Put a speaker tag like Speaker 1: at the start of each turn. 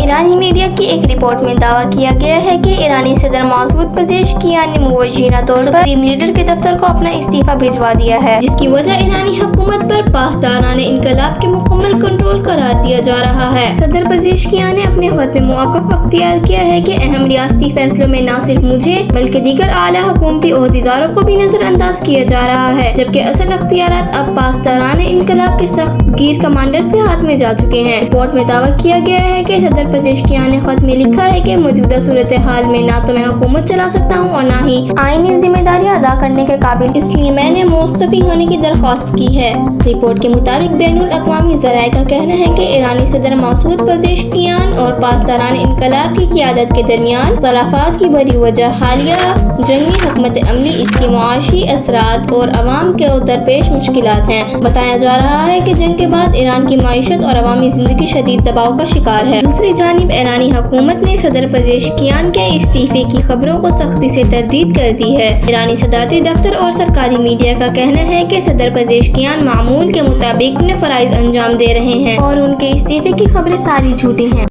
Speaker 1: ایرانی میڈیا کی ایک رپورٹ میں دعویٰ کیا گیا ہے کہ ایرانی صدر مسعود پزیشکیان نے موجودہ طور پر سپریم لیڈر کے دفتر کو اپنا استعفیٰ بھجوا دیا ہے، جس کی وجہ ایرانی حکومت پر پاسدارانہ انقلاب کے مکمل کنٹرول قرار دیا جا رہا ہے۔ صدر پزیشکیان نے اپنے خط میں موقف اختیار کیا ہے کہ اہم ریاستی فیصلوں میں نہ صرف مجھے بلکہ دیگر اعلیٰ حکومتی عہدیداروں کو بھی نظر انداز کیا جا رہا ہے، جبکہ اصل اختیارات اب پاسدارانہ انقلاب کے سخت گیر کمانڈرز کے ہاتھ میں جا چکے ہیں۔ رپورٹ میں دعویٰ کیا گیا ہے کہ صدر پزیشکیان نے خط میں لکھا ہے کہ موجودہ صورتحال میں نہ تو میں حکومت چلا سکتا ہوں اور نہ ہی آئینی ذمہ داریاں ادا کرنے کے قابل، اس لیے میں نے مستعفی ہونے کی درخواست کی ہے۔ رپورٹ کے مطابق بین الاقوامی ذرائع کا کہنا ہے کہ ایرانی صدر مسعود پزیشکیان اور پاسدارانہ انقلاب کی قیادت کے درمیان اختلافات کی بڑی وجہ حالیہ جنگی حکمت عملی، اس کے معاشی اثرات اور عوام کے درپیش مشکلات ہیں۔ بتایا جا رہا ہے کہ جنگ کے بعد ایران کی معیشت اور عوامی زندگی شدید دباؤ کا شکار ہے۔ دوسری جانب ایرانی حکومت نے صدر پزیشکیان کے استعفے کی خبروں کو سختی سے تردید کر دی ہے۔ ایرانی صدارتی دفتر اور سرکاری میڈیا کا کہنا ہے کہ صدر پزیشکیان معمول کے مطابق اپنے فرائض انجام دے رہے ہیں اور ان کے استعفے کی خبریں ساری جھوٹی ہیں۔